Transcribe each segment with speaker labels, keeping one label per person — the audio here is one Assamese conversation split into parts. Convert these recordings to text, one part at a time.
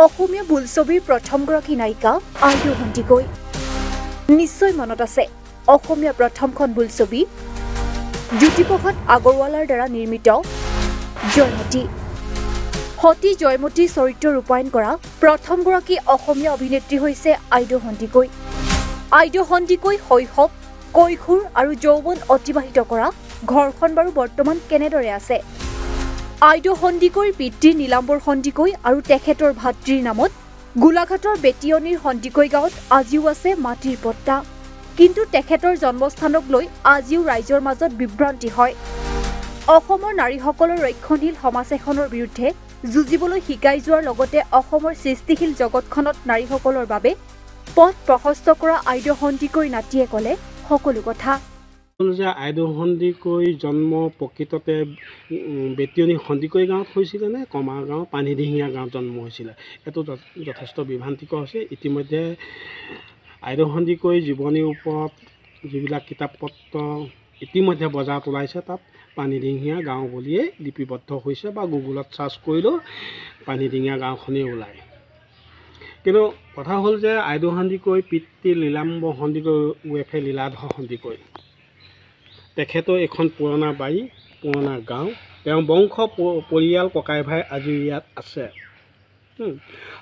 Speaker 1: অসমীয়া বোলছবিৰ প্ৰথমগৰাকী নায়িকা আইদেউ সন্দিকৈ। নিশ্চয় মনত আছে অসমীয়া প্ৰথমখন বোলছবি জ্যোতিপ্ৰসাদ আগৰৱালাৰ দ্বাৰা নিৰ্মিত জয়মতী। সতী জয়মতীৰ চৰিত্ৰ ৰূপায়ণ কৰা প্ৰথমগৰাকী অসমীয়া অভিনেত্ৰী হৈছে আইদেউ সন্দিকৈ। আইদেউ সন্দিকৈ শৈশৱ, কৈশোৰ আৰু যৌৱন অতিবাহিত কৰা ঘৰখন বাৰু বৰ্তমান কেনেদৰে আছে? আইদেউ সন্দিকৈৰ পিতৃ নীলাম্বৰ সন্দিকৈ আৰু তেখেতৰ ভাতৃৰ নামত গোলাঘাটৰ বেটিয়নিৰ সন্দিকৈ গাঁৱত আজিও আছে মাটিৰ পট্টা। কিন্তু তেখেতৰ জন্মস্থানক লৈ আজিও ৰাইজৰ মাজত বিভ্ৰান্তি হয়। অসমৰ নাৰীসকলৰ ৰক্ষণশীল সমাজ এখনৰ বিৰুদ্ধে যুঁজিবলৈ শিকাই যোৱাৰ লগতে অসমৰ সৃষ্টিশীল জগতখনত নাৰীসকলৰ বাবে পথ প্ৰশস্ত কৰা আইদেউ সন্দিকৈৰ নাতিয়ে ক'লে সকলো কথা।
Speaker 2: যে আইদেউ সন্দিকৈ জন্ম প্ৰকৃততে বেটিয়নি সন্দিকৈ গাঁৱত হৈছিলে নে কমা গাঁও পানীদিহিঙীয়া গাঁৱত জন্ম হৈছিলে, এইটো যথেষ্ট বিভ্ৰান্তিকৰ হৈছে। ইতিমধ্যে আইদেউ সন্দিকৈ জীৱনীৰ ওপৰত যিবিলাক কিতাপ পত্ৰ ইতিমধ্যে বজাৰত ওলাইছে, তাত পানীদিহিঙীয়া গাঁও বুলিয়েই লিপিবদ্ধ হৈছে বা গুগলত চাৰ্চ কৰিলেও পানীদিহিঙীয়া গাঁওখনেই ওলায়। কিন্তু কথা হ'ল যে আইদেউ সন্দিকৈ পিতৃ নীলাম্বৰ সন্দিকৈ ওৰফে লীলাধৰ সন্দিকৈ, তেখেতৰ এখন পুৰণা বাৰী, পুৰণা গাঁও, তেওঁ বংশ পৰিয়াল ককাই ভাই আজি ইয়াত আছে।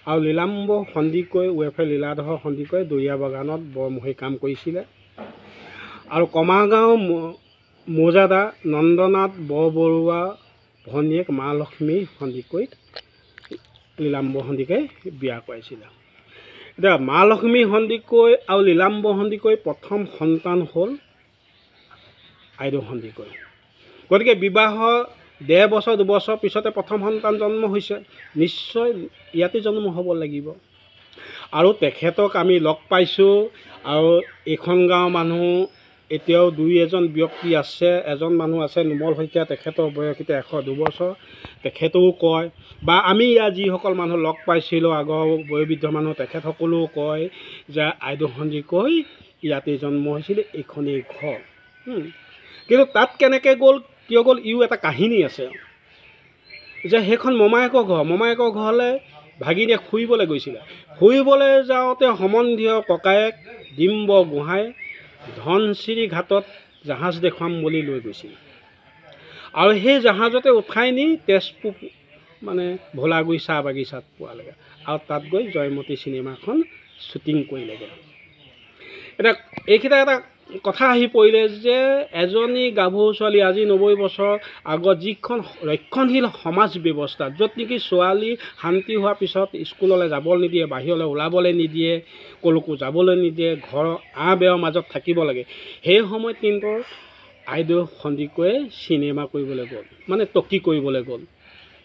Speaker 2: আৰু লীলাম্বৰ সন্দিকৈ ওৰফে লীলাধৰ সন্দিকৈ দৰিয়া বাগানত বৰমুখী কাম কৰিছিলে। আৰু কমাগাঁও মৌজাদা নন্দনাথ বৰবৰুৱা ভনীয়েক মা লক্ষ্মী সন্দিকৈ লীলাম্বৰ সন্দিকৈ বিয়া কৰাইছিলে। এতিয়া মা লক্ষ্মী সন্দিকৈ আৰু লীলাম্বৰ সন্দিকৈ প্ৰথম সন্তান হ'ল আইদেউ সন্দিকৈ। গতিকে বিবাহৰ 1.5 বছৰ 2 বছৰ পিছতে প্ৰথম সন্তান জন্ম হৈছে, নিশ্চয় ইয়াতে জন্ম হ'ব লাগিব। আৰু তেখেতক আমি লগ পাইছোঁ। আৰু এইখন গাঁৱৰ মানুহ এতিয়াও 2-এজন ব্যক্তি আছে। এজন মানুহ আছে নোমল শইকীয়া, তেখেতৰ বয়স এতিয়া 102 বছৰ, তেখেতেও কয়, বা আমি ইয়াত যিসকল মানুহ লগ পাইছিলোঁ আগৰ বয়োবৃদ্ধ মানুহ, তেখেতসকলেও কয় যে আইদেউ সন্দিকৈ ইয়াতেই জন্ম হৈছিলে, এইখনেই ঘৰ। কিন্তু তাত কেনেকৈ গ'ল, কিয় গ'ল, ইও এটা কাহিনী আছে। যে সেইখন মমায়েকৰ ঘৰ, মমায়েকৰ ঘৰলৈ ভাগিনীয়ে ফুৰিবলৈ গৈছিলে। ফুৰিবলৈ যাওঁতে সম্বন্ধীয় ককায়েক ডিম্ব গোহাঁই ধনশিৰি ঘাটত জাহাজ দেখুৱাম বুলি লৈ গৈছিল। আৰু সেই জাহাজতে উঠাই নি তেজপুৰ মানে ভোলাগুৰি চাহ বাগিচাত পোৱালেগৈ। আৰু তাত গৈ জয়মতী চিনেমাখন শ্বুটিং কৰিলেগৈ। এতিয়া এইকেইটা এটা কথা আহি পৰিলে যে এজনী গাভৰু ছোৱালী আজি 90 বছৰ আগত যিখন ৰক্ষণশীল সমাজ ব্যৱস্থা, য'ত নেকি ছোৱালী শান্তি হোৱাৰ পিছত স্কুললৈ যাবলৈ নিদিয়ে, বাহিৰলৈ ওলাবলৈ নিদিয়ে, ক'লৈকো যাবলৈ নিদিয়ে, ঘৰৰ বেৰৰ মাজত থাকিব লাগে, সেই সময়ত কিন্তু আইদেউ সন্দিকৈয়ে চিনেমা কৰিবলৈ গ'ল, মানে টকি কৰিবলৈ গ'ল।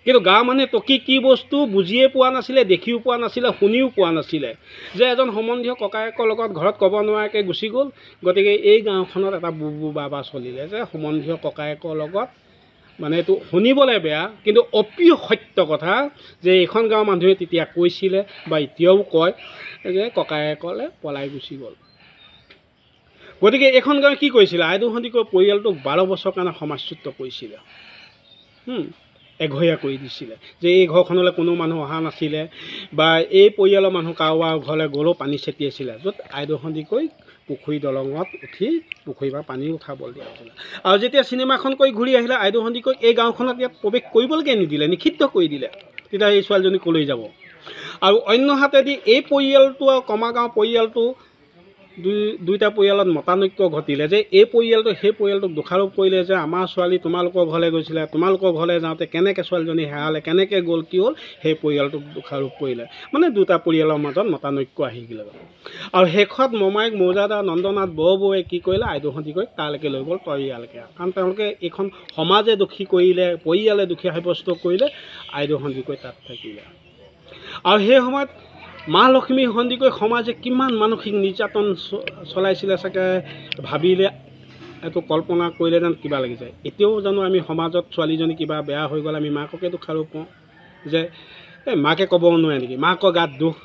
Speaker 2: কিন্তু গাঁৱৰ মানুহে টকি কি বস্তু বুজিয়ে পোৱা নাছিলে, দেখিও পোৱা নাছিলে, শুনিও পোৱা নাছিলে। যে এজন সম্বন্ধীয় ককায়েকৰ লগত ঘৰত ক'ব নোৱাৰাকৈ গুচি গ'ল। গতিকে এই গাঁওখনত এটা বুবু বাবা চলিলে যে সম্বন্ধীয় ককায়েকৰ লগত, মানে এইটো শুনিবলৈ বেয়া কিন্তু অপ্ৰিয় সত্য কথা যে এইখন গাঁৱৰ মানুহে তেতিয়া কৈছিলে বা এতিয়াও কয় যে ককায়েকলৈ পলাই গুচি গ'ল। গতিকে এইখন গাঁৱে কি কৰিছিলে, আইদেউ সন্দিকৈ পৰিয়ালটোক 12 বছৰৰ কাৰণে সমাজচ্যুত কৰিছিলে, এঘৰীয়া কৰি দিছিলে। যে এই ঘৰখনলৈ কোনো মানুহ অহা নাছিলে বা এই পৰিয়ালৰ মানুহ কাৰোবাৰ ঘৰলৈ গ'লেও পানী ছটিয়াইছিলে, য'ত আইদেউ সন্দিকৈ পুখুৰী দলঙত উঠি পুখুৰীৰ পৰা পানী উঠাবলৈ দিয়া হৈছিলে। আৰু যেতিয়া চিনেমাখন কৰি ঘূৰি আহিলে আইদেউ সন্দিকৈ এই গাঁওখনত ইয়াত প্ৰৱেশ কৰিবলৈকে নিদিলে, নিষিদ্ধ কৰি দিলে। তেতিয়া এই ছোৱালীজনী ক'লৈ যাব? আৰু অন্য হাতেদি এই পৰিয়ালটো আৰু কমাগাঁও পৰিয়ালটো দুইটা পৰিয়ালত মতানৈক্য ঘটিলে। যে এই পৰিয়ালটো সেই পৰিয়ালটোক দোষাৰোপ কৰিলে যে আমাৰ ছোৱালী তোমালোকৰ ঘৰলৈ গৈছিলে, তোমালোকৰ ঘৰলৈ যাওঁতে কেনেকৈ ছোৱালীজনী হেৰালে, কেনেকৈ গ'ল, কি হ'ল, সেই পৰিয়ালটোক দোষাৰোপ কৰিলে। মানে দুটা পৰিয়ালৰ মাজত মতানৈক্য আহি গ'ল। আৰু শেষত মমায়েক মৌজাদা নন্দনাথ বৰবৰুৱাই কি কৰিলে, আইদেউ সন্দিকৈ তালৈকে লৈ গ'ল, তই ইয়ালৈকে। কাৰণ তেওঁলোকে এইখন সমাজে দোষী কৰিলে, পৰিয়ালে দোষী সাব্যস্ত কৰিলে, আইদেউ সন্দিকৈ তাত থাকিলে। আৰু সেই সময়ত মা লক্ষ্মী সন্দিকৈ সমাজে কিমান মানসিক নিৰ্যাতন চলাইছিলে চাগে ভাবিলে, এইটো কল্পনা কৰিলে যেন কিবা লাগি যায়। এতিয়াও জানো আমি সমাজত ছোৱালীজনী কিবা বেয়া হৈ গ'ল আমি মাককে দোষাৰোপ কওঁ যে এই মাকে ক'ব নোৱাৰে নেকি, মাকৰ গাত দুখ।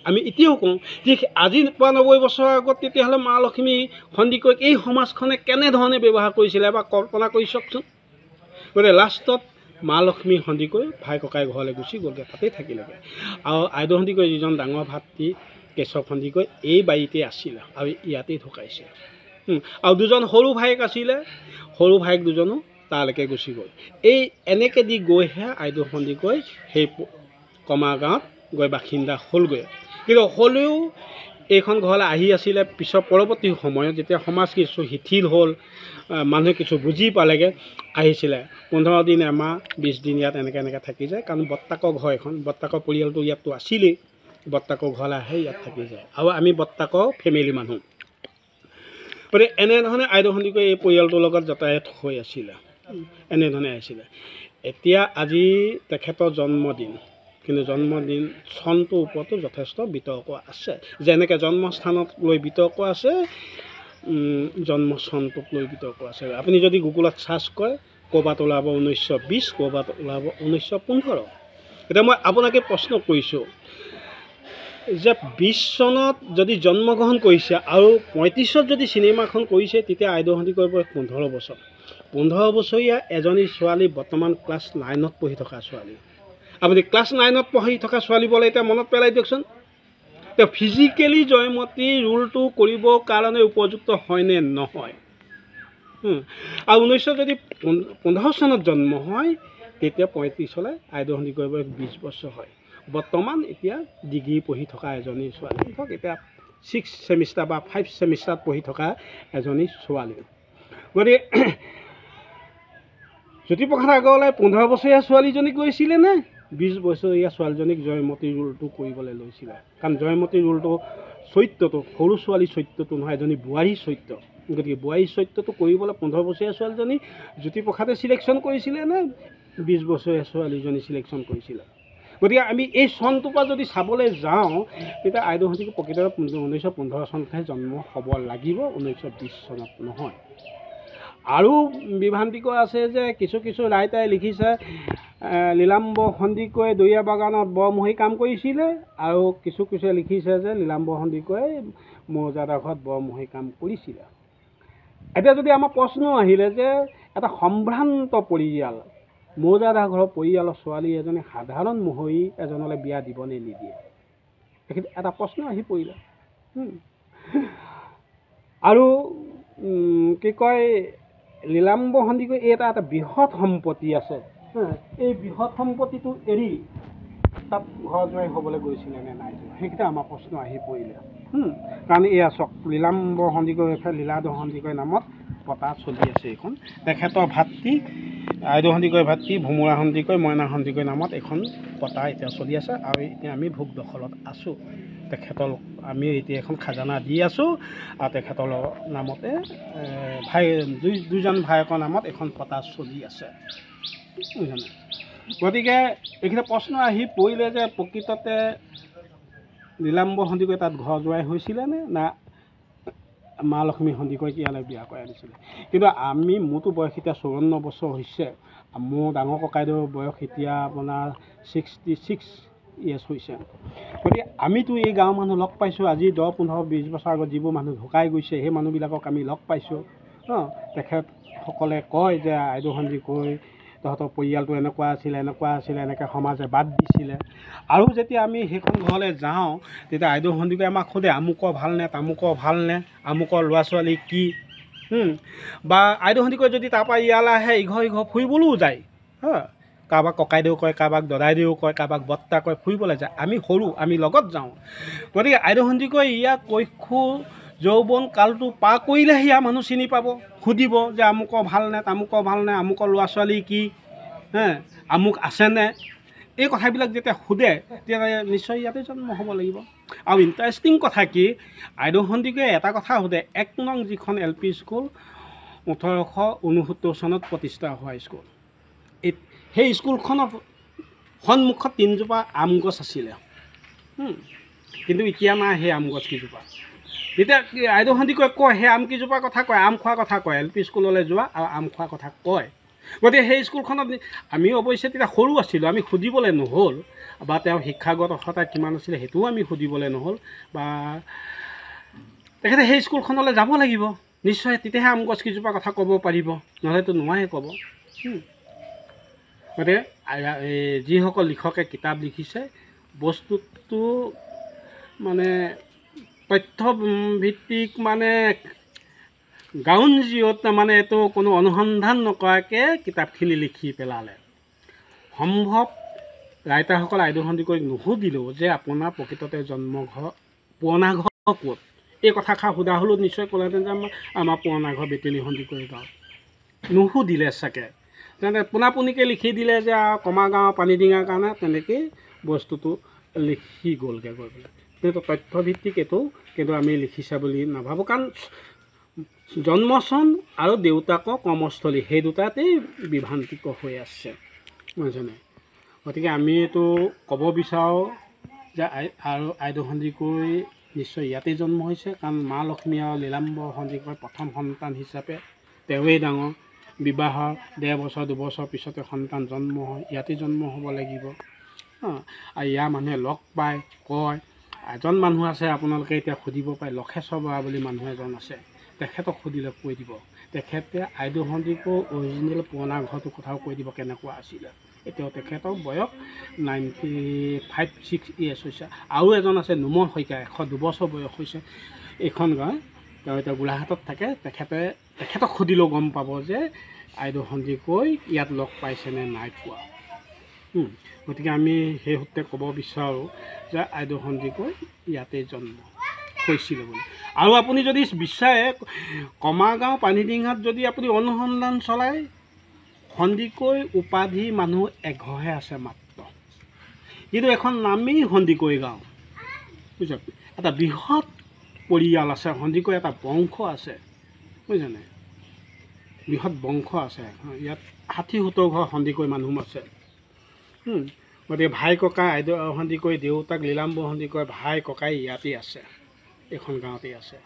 Speaker 2: আমি এতিয়াও কওঁ যে আজি 90 বছৰ আগত তেতিয়াহ'লে মা লক্ষ্মী সন্দিকৈক এই সমাজখনে কেনেধৰণে ব্যৱহাৰ কৰিছিলে বা কল্পনা কৰি চাওকচোন। গতিকে লাষ্টত মা লক্ষ্মী সন্দিকৈ ভাই ককাই ঘৰলৈ গুচি গ'লগৈ, তাতেই থাকিলেগৈ। আৰু আইদেউ সন্দিকৈ যিজন ডাঙৰ ভাতৃ কেশৱ সন্দিকৈ এই বাৰীতে আছিলে আৰু ইয়াতেই ঢুকাইছে। আৰু দুজন সৰু ভায়েক আছিলে, সৰু ভায়েক দুজনো তালৈকে গুচি গ'ল। এই এনেকৈ দি গৈহে আইদেউ সন্দিকৈ সেই কমা গাঁৱত গৈ বাসিন্দা হ'লগৈ। কিন্তু হ'লেও এইখন ঘৰলৈ আহি আছিলে পিছৰ পৰৱৰ্তী সময়ত যেতিয়া সমাজ কিছু শিথিল হ'ল, মানুহে কিছু বুজি পালেগৈ, আহিছিলে 15 দিন এমাহ 20 দিন ইয়াত এনেকৈ থাকি যায়। কাৰণ বৰ্তাকৰ ঘৰ এখন, বৰ্তাকৰ পৰিয়ালটো ইয়াততো আছিলেই, বৰ্তাকৰ ঘৰলৈ আহে ইয়াত থাকি যায়। আৰু আমি বৰ্তাকৰ ফেমিলি মানুহ, গতিকে এনেধৰণে আইদেউ সন্দিকৈ এই পৰিয়ালটোৰ লগত যাতায়াত হৈ আছিলে, এনেধৰণে আহিছিলে। এতিয়া আজি তেখেতৰ জন্মদিন, কিন্তু জন্মদিন চনটোৰ ওপৰতো যথেষ্ট বিতৰ্ক আছে। যেনেকৈ জন্মস্থানক লৈ বিতৰ্ক আছে, জন্ম চনটোক লৈ বিতৰ্ক আছে। আপুনি যদি গুগলত চাৰ্চ কৰে ক'ৰবাত ওলাব 1920, ক'ৰবাত ওলাব 1915। এতিয়া মই আপোনাকে প্ৰশ্ন কৰিছোঁ যে 20 চনত যদি জন্মগ্ৰহণ কৰিছে আৰু 35ত যদি চিনেমাখন কৰিছে, তেতিয়া আইদেউ সন্দিকৈ বয়স 15 বছৰ। 15 বছৰীয়া এজনী ছোৱালী বৰ্তমান ক্লাছ 9ত পঢ়ি থকা ছোৱালী। আপুনি ক্লাছ 9ত পঢ়ি থকা ছোৱালীবোৰলৈ এতিয়া মনত পেলাই দিয়কচোন, তেওঁ ফিজিকেলি জয়মতীৰ ৰোলটো কৰিবৰ কাৰণে উপযুক্ত হয়নে নহয়? আৰু 1900 যদি 15 চনত জন্ম হয়, তেতিয়া 35লৈ আইদেউ সন্দিকৈ বয়স 20 বছৰ হয়। বৰ্তমান এতিয়া ডিগ্ৰী পঢ়ি থকা এজনী ছোৱালী, ধৰক এতিয়া 6 ছেমিষ্টাৰ বা 5 ছেমিষ্টাৰত পঢ়ি থকা এজনী ছোৱালী। গতিকে জ্যোতিপ্ৰসাদ আগৰৱালাই 15 বছৰীয়া ছোৱালীজনীক লৈছিলে নে 20 বছৰীয়া ছোৱালীজনীক জয়মতীৰ ৰোলটো কৰিবলৈ লৈছিলে? কাৰণ জয়মতীৰ ৰোলটো চৰিত্ৰটো সৰু ছোৱালী চৰিত্ৰটো নহয়, এজনী বোৱাৰী চৰিত্ৰ। গতিকে বোৱাৰী চৰিত্ৰটো কৰিবলৈ 15 বছৰীয়া ছোৱালীজনী জ্যোতিপ্ৰসাদে চিলেকশ্যন কৰিছিলে নে 20 বছৰীয়া ছোৱালীজনী চিলেকশ্যন কৰিছিলে? গতিকে আমি এই চনটোৰ পৰা যদি চাবলৈ যাওঁ, তেতিয়া আইদেউ সন্দিকৈ প্ৰকৃততে 1915 চনতহে জন্ম হ'ব লাগিব, 1920 চনত নহয়। আৰু বিভ্ৰান্তিকৰ আছে যে কিছু ৰাইটাৰে লিখিছে লীলাম্বৰ সন্দিকৈ দৰিয়া বাগানত বৰমহী কাম কৰিছিলে, আৰু কিছু লিখিছে যে লীলাম্বৰ সন্দিকৈ মৌজাদাৰ ঘৰত বৰমহী কাম কৰিছিলে। এতিয়া যদি আমাৰ প্ৰশ্ন আহিলে যে এটা সম্ভ্ৰান্ত পৰিয়াল, মৌজাদাৰ ঘৰৰ পৰিয়ালৰ ছোৱালী এজনী সাধাৰণ মহৰী এজনলৈ বিয়া দিবনে নিদিয়ে, সেইখিনি এটা প্ৰশ্ন আহি পৰিলে। আৰু কি কয়, লীলাম্বৰ সন্দিকৈ এটা বৃহৎ সম্পত্তি আছে, এই বৃহৎ সম্পত্তিটো এৰি তাত ঘৰ জোৱাই হ'বলৈ গৈছিলে নে নাই, সেইকেইটা আমাৰ প্ৰশ্ন আহি পৰিলে। কাৰণ এয়া চাওক, লীলাম্বৰ সন্দিকৈ লীলাধৰ সন্দিকৈ নামত পতা চলি আছে এইখন। তেখেতৰ ভাতৃ আইদেউ সন্দিকৈ ভাতৃ ভোমোৰা সন্দিকৈ মইনা সন্দিকৈ নামত এখন পতা এতিয়া চলি আছে। আৰু এতিয়া আমি ভোগ দখলত আছোঁ, তেখেতৰ আমি এতিয়া এখন খাজানা দি আছোঁ, আৰু তেখেতৰ নামতে দুজন ভায়েকৰ নামত এখন পতা চলি আছে। গতিকে এইখিনি প্ৰশ্ন আহি পৰিলে যে প্ৰকৃততে লীলাম্বৰ সন্দিকৈ তাত ঘৰ জোৱাই হৈছিলেনে না মা লক্ষ্মী সন্দিকৈক ইয়ালৈ বিয়া কৰাই দিছিলে? কিন্তু মোৰতো বয়স এতিয়া 54 বছৰ হৈছে, মোৰ ডাঙৰ ককাইদেউৰ বয়স এতিয়া আপোনাৰ 66 ইয়াৰ্ছ হৈছে। গতিকে আমিতো এই গাঁৱৰ মানুহ লগ পাইছোঁ, আজি 10, 15, 20 বছৰ আগত যিবোৰ মানুহ ঢুকাই গৈছে সেই মানুহবিলাকক আমি লগ পাইছোঁ। তেখেতসকলে কয় যে আইদেউ সন্দিকৈ তহঁতৰ পৰিয়ালটো এনেকুৱা আছিলে, এনেকৈ সমাজে বাদ দিছিলে। আৰু যেতিয়া আমি সেইখন ঘৰলৈ যাওঁ, তেতিয়া আইদেউ সন্দিকৈ আমাক সোধে আমুকৰ ভালনে, তামুকৰ ভালনে, আমুকৰ ল'ৰা ছোৱালী কি। বা আইদেউ সন্দিকৈ যদি তাৰপৰা ইয়ালৈ আহে ইঘৰ ফুৰিবলৈও যায়, কাৰোবাক ককাইদেউ কয়, কাৰোবাক দদাইদেউ কয়, কাৰোবাক বৰ্তা কয়, ফুৰিবলৈ যায়। আমি সৰু, আমি লগত যাওঁ। গতিকে আইদেউ সন্দিকৈ ইয়াৰ কৈশোৰ যৌৱন কালটো পাৰ কৰিলেহে ইয়াৰ মানুহ চিনি পাব, সুধিব যে আমুকৰ ভালনে, তামুকৰ ভালনে, আমুকৰ ল'ৰা ছোৱালী কি, আমুক আছেনে, এই কথাবিলাক যেতিয়া সোধে তেতিয়া নিশ্চয় ইয়াতে জন্ম হ'ব লাগিব। আৰু ইণ্টাৰেষ্টিং কথা কি, আইদেউ সন্দিকৈ এটা কথা সোধে, 1 নং যিখন LP স্কুল 1869 চনত প্ৰতিষ্ঠা হোৱা স্কুল, সেই স্কুলখনৰ সন্মুখত 3জোপা আম গছ আছিলে, কিন্তু এতিয়া নাই সেই আম গছ কেইজোপা। তেতিয়া আইদেউ সন্দিকৈ কয় সেই আম কেইজোপাৰ কথা কয়, আম খোৱাৰ কথা কয়, LP স্কুললৈ যোৱা আৰু আম খোৱাৰ কথা কয়। গতিকে সেই স্কুলখনত আমি অৱশ্যে তেতিয়া সৰু আছিলোঁ, আমি সুধিবলৈ নহ'ল, বা তেওঁৰ শিক্ষাগত অৰ্হতা কিমান আছিলে সেইটোও আমি সুধিবলৈ নহ'ল, বা তেখেতে সেই স্কুলখনলৈ যাব লাগিব নিশ্চয়, তেতিয়াহে আম গছ কেইজোপাৰ কথা ক'ব পাৰিব, নহ'লেতো নোৱাৰে ক'ব। গতিকে যিসকল লিখকে কিতাপ লিখিছে বস্তুটো মানে তথ্যভিত্তিক মানে গ্ৰাউণ্ড জিৰ'ত মানে এইটো কোনো অনুসন্ধান নকৰাকৈ কিতাপখিনি লিখি পেলালে। সম্ভৱ ৰাইটাৰসকল আইদেউ সন্দিকৈক নুসুধিলেও যে আপোনাৰ প্ৰকৃততে জন্মঘৰ পুৰণা ঘৰ ক'ত, এই কথাষাৰ সোধা হ'লেও নিশ্চয় ক'লেহেঁতেন যে আমাৰ পুৰণা ঘৰ বেতেলী সন্দিকৈ গাঁৱত। নুসুধিলে চাগে, তেনে পোনাপোনিকৈ লিখি দিলে যে কমা গাঁৱৰ পানীডিঙাৰ কাৰণে তেনেকৈয়ে বস্তুটো লিখি গ'লগৈ গৈ পেলাই। কিন্তু তথ্যভিত্তিক এইটো কিন্তু আমি লিখিছে বুলি নাভাবোঁ, কাৰণ জন্মস্থান আৰু দেউতাকৰ কৰ্মস্থলী সেই দুটাতেই বিভ্ৰান্তিকৰ হৈ আছে বুজিছেনে। গতিকে আমি এইটো ক'ব বিচাৰোঁ যে আইদেউ সন্দিকৈ নিশ্চয় ইয়াতেই জন্ম হৈছে, কাৰণ মা লক্ষ্মী আৰু লীলাম্বৰ সন্দিকৈ প্ৰথম সন্তান হিচাপে তেওঁৱেই ডাঙৰ। বিবাহৰ 1.5 বছৰ 2 বছৰ পিছতে সন্তান জন্ম হয়, ইয়াতেই জন্ম হ'ব লাগিব। আৰু ইয়াৰ মানুহে লগ পায় কয়, এজন মানুহ আছে আপোনালোকে এতিয়া সুধিব পাৰে, লক্ষেশ্বৰ বৰা বুলি মানুহ এজন আছে, তেখেতক সুধিলে কৈ দিব, তেখেতে আইদেউ সন্দিকৈ অৰিজিনেল পুৰণা ঘৰটোৰ কথাও কৈ দিব কেনেকুৱা আছিলে। এতিয়াও তেখেতৰ বয়স 95-6 years হৈছে। আৰু এজন আছে নোমল শইকীয়া, 102 বছৰ বয়স হৈছে, এইখন গাঁও তেওঁ এতিয়া গোলাঘাটত থাকে। তেখেতক সুধিলেও গম পাব যে আইদেউ সন্দিকৈ ইয়াত লগ পাইছেনে নাই পোৱা। গতিকে আমি সেই সূত্ৰে ক'ব বিচাৰোঁ যে আইদেউ সন্দিকৈ ইয়াতেই জন্ম হৈছিলে বুলি। আৰু আপুনি যদি বিচাৰে কমাৰগাঁও পানীডিঙাত যদি আপুনি অনুসন্ধান চলায়, সন্দিকৈ উপাধি মানুহ এঘৰহে আছে মাত্ৰ, কিন্তু এখন নামেই সন্দিকৈ গাঁও বুজিছে। এটা বৃহৎ পৰিয়াল আছে, সন্দিকৈ এটা বংশ আছে বুজিছেনে, বৃহৎ বংশ আছে। ইয়াত 60-70 ঘৰ সন্দিকৈ মানুহ আছে। গতিকে ভাই ককাই আইদেউ সন্দিকৈ, দেউতাক লীলাম্বৰ সন্দিকৈ, ভাই ককাই ইয়াতেই আছে, এইখন গাঁৱতেই আছে।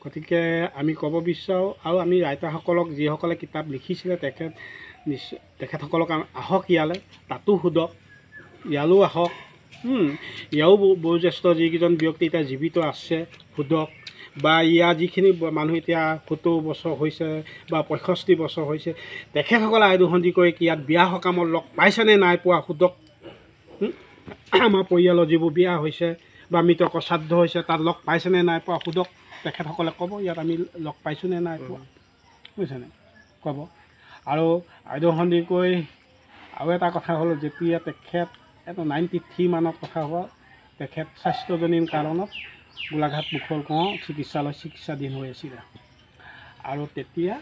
Speaker 2: গতিকে আমি ক'ব বিচাৰোঁ, আৰু আমি ৰাইটাৰসকলক যিসকলে কিতাপ লিখিছিলে তেখেতসকলক আহক ইয়ালৈ, তাতো সোধক, ইয়ালৈও আহক। ইয়াৰো বয়োজ্যেষ্ঠ যিকেইজন ব্যক্তি এতিয়া জীৱিত আছে সোধক, বা ইয়াৰ যিখিনি মানুহ এতিয়া 70 বছৰ হৈছে বা 65 বছৰ হৈছে, তেখেতসকলে আইদেউ সন্দিকৈক ইয়াত বিয়া সকামত লগ পাইছেনে নাই পোৱা সোধক। আমাৰ পৰিয়ালৰ যিবোৰ বিয়া হৈছে বা মৃতকৰ শ্ৰাদ্ধ হৈছে তাত লগ পাইছেনে নাই পোৱা সোধক, তেখেতসকলে ক'ব ইয়াত আমি লগ পাইছোঁনে নাই পোৱা বুজিছেনে, ক'ব। আৰু আইদেউ সন্দিকৈ আৰু এটা কথা হ'ল, যেতিয়া তেখেত 93 মানত কথা হোৱা, তেখেত স্বাস্থ্যজনিত কাৰণত গোলাঘাট মুখল গাঁও চিকিৎসাধীন হৈ আছিলে। আৰু তেতিয়া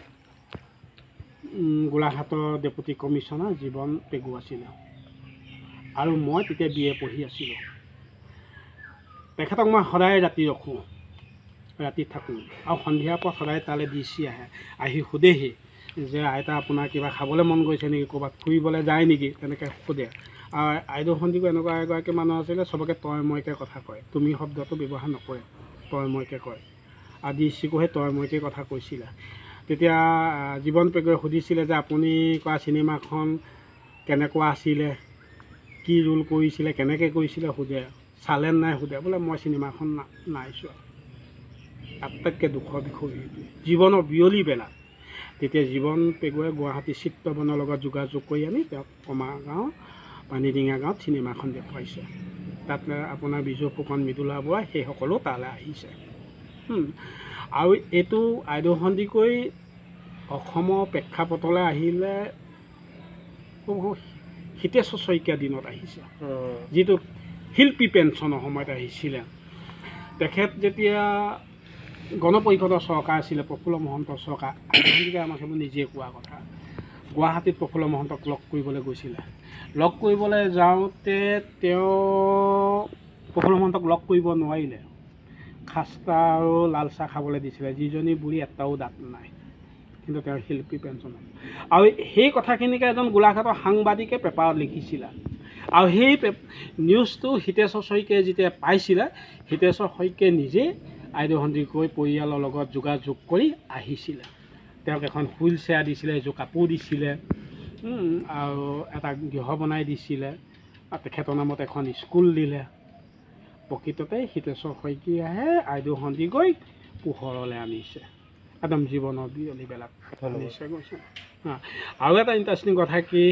Speaker 2: গোলাঘাটৰ ডেপুটি কমিশ্যনাৰ জীৱন পেগু আছিলে, আৰু মই তেতিয়া BA পঢ়ি আছিলোঁ। তেখেতক মই সদায় ৰাতি ৰখোঁ, ৰাতি থাকোঁ, আৰু সন্ধিয়াৰ পৰা সদায় তালৈ DC আহি সোধেহি যে আইতা আপোনাৰ কিবা খাবলৈ মন গৈছে নেকি, ক'ৰবাত ফুৰিবলৈ যায় নেকি, তেনেকৈ সোধে। আৰু আইদেউ সন্দিকৈ এনেকুৱা এগৰাকী মানুহ আছিলে, চবকে তই মইকৈ কথা কয়, তুমি শব্দটো ব্যৱহাৰ নকৰে, তই মইকৈ কয়। আৰু DCকো সেই তই মইকৈ কথা কৈছিলে। তেতিয়া জীৱন পেগুৱে সুধিছিলে যে আপুনি কৰা চিনেমাখন কেনেকুৱা আছিলে, কি ৰোল কৰিছিলে, কেনেকৈ কৰিছিলে সোধে, চালে নাই সোধে। বোলে মই চিনেমাখন নাই চোৱা। আটাইতকৈ দুখৰ বিষয় সেইটোৱে, জীৱনৰ বিয়লি বেলা। তেতিয়া জীৱন পেগুৱে গুৱাহাটী চিত্ৰবনৰ লগত যোগাযোগ কৰি আনি তেওঁক কমাৰগাঁও পানীডিঙা গাঁৱত চিনেমাখন দেখুৱাইছে। তাত আপোনাৰ বিজু ফুকন, মৃদুলা বৰা সেইসকলো তালৈ আহিছে। আৰু এইটো আইদেউ সন্দিকৈ অসমৰ প্ৰেক্ষাপটলৈ আহিলে হিতেশ্বৰ শইকীয়া দিনত আহিছে, যিটো শিল্পী পেঞ্চনৰ সময়ত আহিছিলে। তেখেত যেতিয়া গণপৰিষদৰ চৰকাৰ আছিলে, প্ৰফুল্ল মহন্তৰ চৰকাৰ, আইদেউ সন্দিকৈ আমাক সেইবোৰ নিজে কোৱা কথা। গুৱাহাটীত প্ৰফুল্ল মহন্তক লগ কৰিবলৈ গৈছিলে। লগ কৰিবলৈ যাওঁতে তেওঁ প্ৰফুল্ল মহন্তক লগ কৰিব নোৱাৰিলে, খাস্তা আৰু লাল চাহ খাবলৈ দিছিলে, যিজনী বুঢ়ী এটাও দাঁত নাই, কিন্তু তেওঁ শিল্পী পেঞ্চনত। আৰু সেই কথাখিনিকে এজন গোলাঘাটৰ সাংবাদিকে পেপাৰত লিখিছিলে, আৰু সেই নিউজটো হিতেশ্বৰ শইকীয়াই যেতিয়া পাইছিলে, হিতেশ্বৰ শইকীয়াই নিজে আইদেউ সন্দিকৈ পৰিয়ালৰ লগত যোগাযোগ কৰি আহিছিলে। তেওঁক এখন হুইল চেয়াৰ দিছিলে, এযোৰ কাপোৰ দিছিলে, আৰু এটা গৃহ বনাই দিছিলে, আৰু তেখেতৰ নামত এখন স্কুল দিলে। প্ৰকৃততে হিতেশ্বৰ শইকীয়াহে আইদেউ সন্দিকৈক পোহৰলৈ আনিছে, একদম জীৱনৰ বিয়লি বেলাত আনিছে গৈছে। আৰু এটা ইণ্টাৰেষ্টিং কথা কি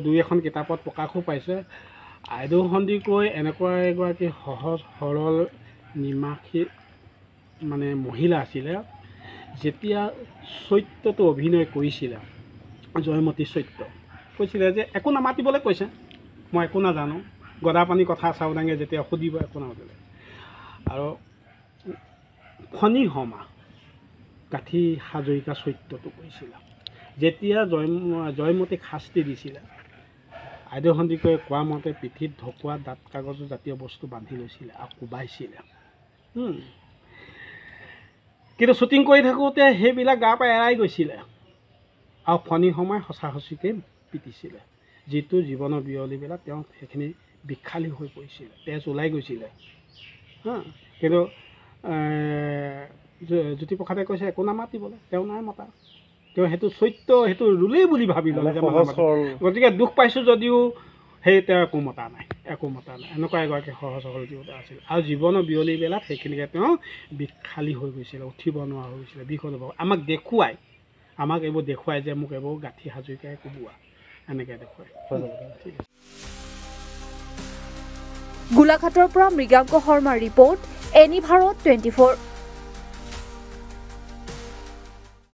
Speaker 2: দুই এখন কিতাপত প্ৰকাশো পাইছে আইদেউ সন্দিকৈ এনেকুৱা এগৰাকী সহজ সৰল নিমাখী মানে মহিলা আছিলে যেতিয়া চৰিত্ৰটো অভিনয় কৰিছিলে জয়মতী চৰিত্ৰ কৈছিলে যে একো নামাতিবলৈ কৈছে মই একো নাজানো গদাপানী কথা চাওদাঙে যেতিয়া সুধিব একো নামাতিলে আৰু ফণী শৰ্মা কাঠি হাজৰিকা চৰিত্ৰটো কৰিছিলে যেতিয়া জয়মতীক শাস্তি দিছিলে আইদেউ সন্দিকৈয়ে কোৱা মতে পিঠিত ঢকুৱা দাঁত কাগজ জাতীয় বস্তু বান্ধি লৈছিলে আৰু কোবাইছিলে কিন্তু শ্বুটিং কৰি থাকোঁতে সেইবিলাক গাৰ পৰা এৰাই গৈছিলে আৰু ফণী শৰ্মাই সঁচা সঁচিকৈ পিটিছিলে যিটো জীৱনৰ বিয়লিবিলাক তেওঁ সেইখিনি বিখালী হৈ পৰিছিলে তেজ ওলাই গৈছিলে কিন্তু জ্যোতিপ্ৰসাদে কৈছে একো নামাতিবলৈ তেওঁ নাই মতা তেওঁ সেইটো চৰিত্ৰ সেইটো ৰুলেই বুলি ভাবি ল'লে গতিকে দুখ পাইছোঁ যদিও সেই তেওঁ একো মতা নাই এনেকুৱা এগৰাকী সহজ সৰল দেৱতা আছিল আৰু জীৱনৰ বিয়লিবিলাক সেইখিনিকে তেওঁ বিখালী হৈ গৈছিলে উঠিব নোৱাৰা হৈ গৈছিলে বিষ অনুভৱ আমাক এইবোৰ দেখুৱাই যে মোক এইবোৰ গাঁঠি হাজৰিকাই কোবোৱা এনেকৈ দেখুৱায়
Speaker 1: গোলাঘাটৰ পৰা মৃগাংক শৰ্মাৰ ৰিপৰ্ট এনি ভাৰত 24